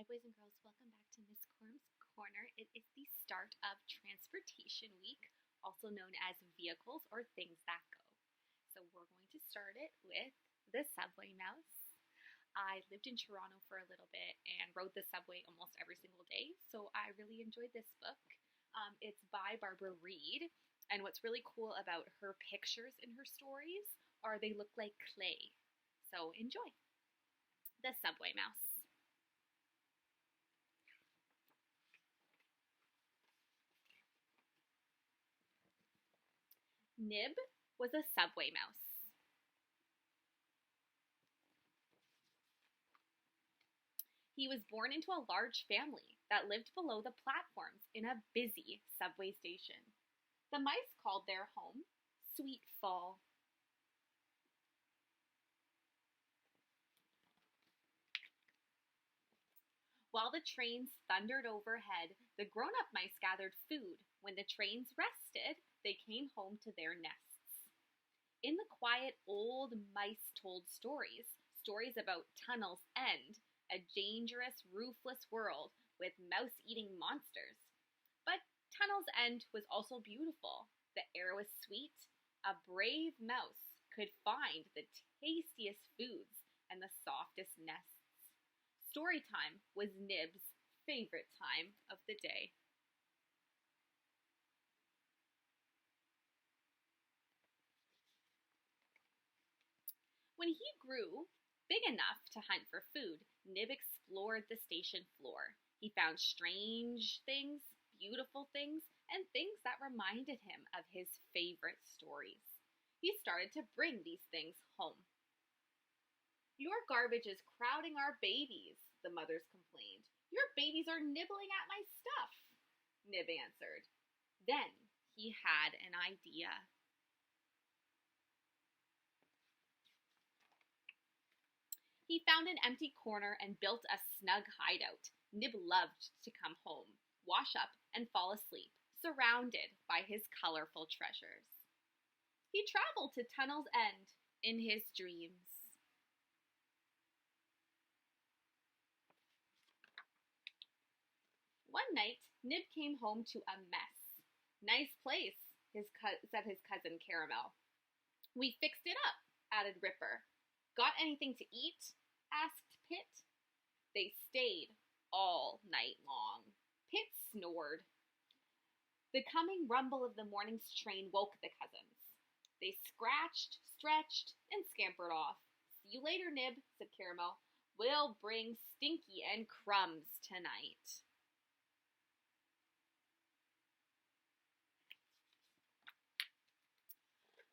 Hi boys and girls, welcome back to Miss Coram's Corner. It is the start of Transportation Week, also known as Vehicles or Things That Go. So we're going to start it with the subway mouse. I lived in Toronto for a little bit and rode the subway almost every single day, so I really enjoyed this book. It's by Barbara Reed, and what's really cool about her pictures in her stories are they look like clay. So enjoy. The subway mouse. Nib was a subway mouse. He was born into a large family that lived below the platforms in a busy subway station. The mice called their home Sweet Fall. While the trains thundered overhead, the grown-up mice gathered food. When the trains rested, they came home to their nests. In the quiet, old mice told stories about Tunnel's End, a dangerous, roofless world with mouse-eating monsters. But Tunnel's End was also beautiful. The air was sweet. A brave mouse could find the tastiest foods and the softest nests. Story time was Nib's favorite time of the day. When he grew big enough to hunt for food, Nib explored the station floor. He found strange things, beautiful things, and things that reminded him of his favorite stories. He started to bring these things home. "Your garbage is crowding our babies," the mothers complained. "Your babies are nibbling at my stuff," Nib answered. Then he had an idea. He found an empty corner and built a snug hideout. Nib loved to come home, wash up, and fall asleep, surrounded by his colorful treasures. He traveled to Tunnel's End in his dreams. One night, Nib came home to a mess. "Nice place," said his cousin Caramel. "We fixed it up," added Ripper. "Got anything to eat?" asked Pit. They stayed all night long. Pit snored. The coming rumble of the morning's train woke the cousins. They scratched, stretched, and scampered off. "See you later, Nib," said Caramel. "We'll bring Stinky and Crumbs tonight."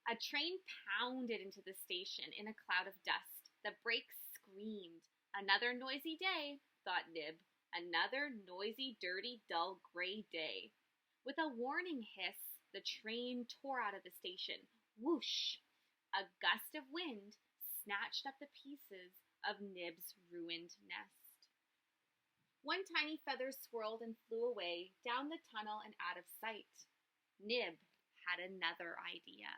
A train pounded into the station in a cloud of dust. The brakes screamed. "Another noisy day," thought Nib. "Another noisy, dirty, dull, gray day." With a warning hiss, the train tore out of the station. Whoosh! A gust of wind snatched up the pieces of Nib's ruined nest. One tiny feather swirled and flew away down the tunnel and out of sight. Nib had another idea.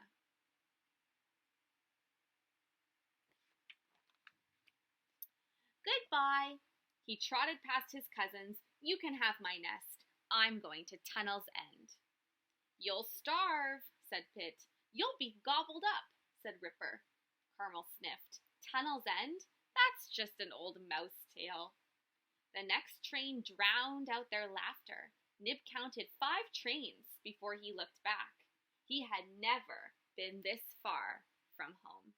"Goodbye." He trotted past his cousins. "You can have my nest. I'm going to Tunnel's End." "You'll starve," said Pit. "You'll be gobbled up," said Ripper. Carmel sniffed. "Tunnel's End? That's just an old mouse tale." The next train drowned out their laughter. Nib counted 5 trains before he looked back. He had never been this far from home.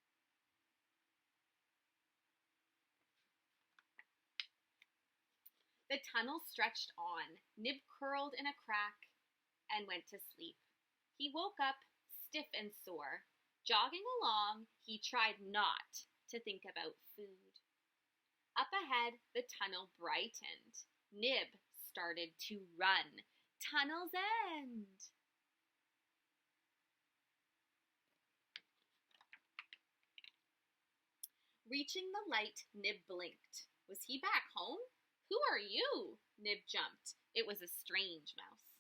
The tunnel stretched on. Nib curled in a crack and went to sleep. He woke up stiff and sore. Jogging along, he tried not to think about food. Up ahead, the tunnel brightened. Nib started to run. Tunnel's End! Reaching the light, Nib blinked. Was he back home? "Who are you?" Nib jumped. It was a strange mouse.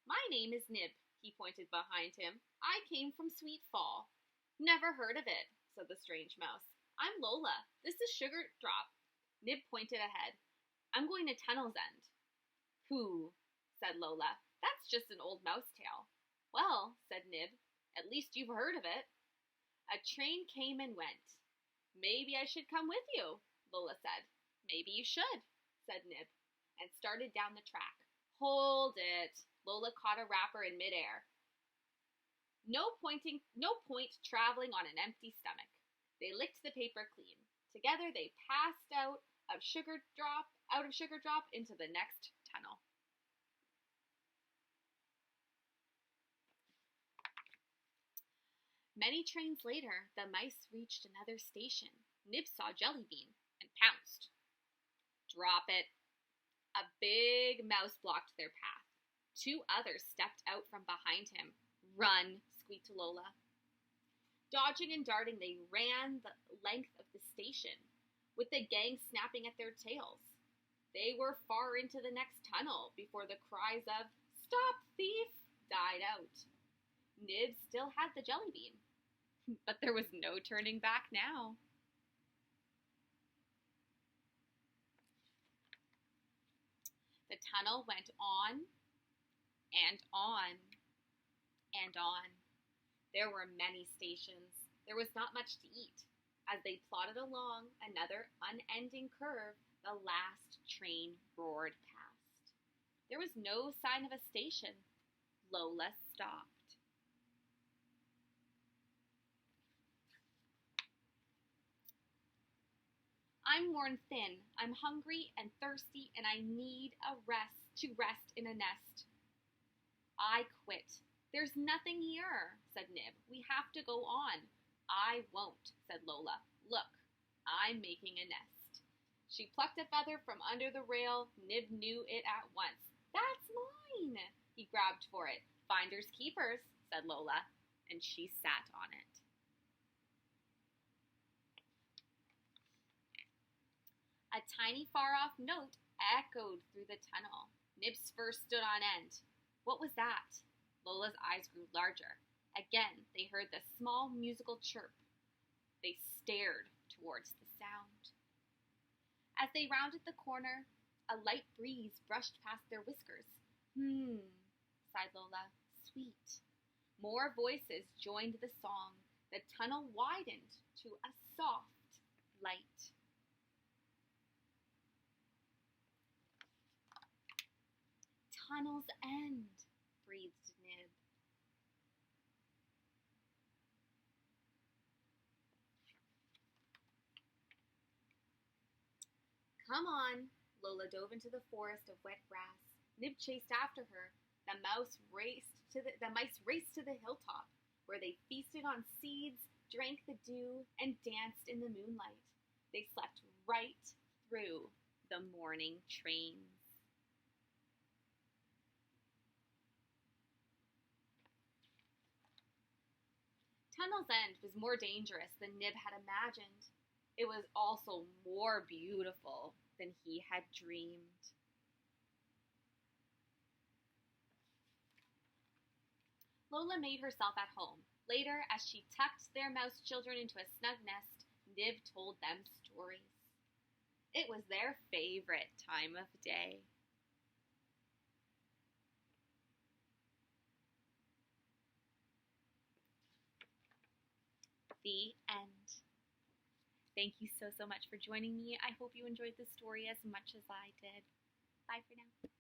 "My name is Nib," he pointed behind him. "I came from Sweet Fall." "Never heard of it," said the strange mouse. "I'm Lola. This is Sugar Drop." Nib pointed ahead. I'm going to Tunnel's End. Pooh, said Lola. That's just an old mouse tale. Well, said Nib, at least you've heard of it. A train came and went. Maybe I should come with you, Lola said. Maybe you should, said Nib, and started down the track. Hold it. Lola caught a wrapper in midair. No point traveling on an empty stomach. They licked the paper clean. Together they passed out of Sugar Drop into the next tunnel. Many trains later, the mice reached another station. Nib saw Jellybean and pounced. Drop it. A big mouse blocked their path. 2 others stepped out from behind him. Run, squeaked Lola. Dodging and darting, they ran the length of the station, with the gang snapping at their tails. They were far into the next tunnel before the cries of, "Stop, thief!" died out. Nib still had the Jellybean, but there was no turning back now. The tunnel went on and on and on. There were many stations. There was not much to eat. As they plodded along another unending curve, the last train roared past. There was no sign of a station. Lola stopped. I'm worn thin, I'm hungry and thirsty, and I need to rest in a nest. I quit. There's nothing here, said Nib. We have to go on. I won't, said Lola. Look, I'm making a nest. She plucked a feather from under the rail. Nib knew it at once. That's mine. He grabbed for it. Finders keepers, said Lola, and she sat on it. A tiny far-off note echoed through the tunnel. Nib's fur stood on end. What was that? Lola's eyes grew larger. Again, they heard the small musical chirp. They stared towards the sound. As they rounded the corner, a light breeze brushed past their whiskers. Sighed Lola. Sweet. More voices joined the song. The tunnel widened to a soft light. Tunnel's End, breathed Nib. Come on. Lola dove into the forest of wet grass. Nib chased after her. The mice raced to the hilltop, where they feasted on seeds, drank the dew, and danced in the moonlight. They slept right through the morning trains. Tunnel's End was more dangerous than Nib had imagined. It was also more beautiful than he had dreamed. Lola made herself at home. Later, as she tucked their mouse children into a snug nest, Nib told them stories. It was their favorite time of day. The end. Thank you so much for joining me. I hope you enjoyed the story as much as I did. Bye for now.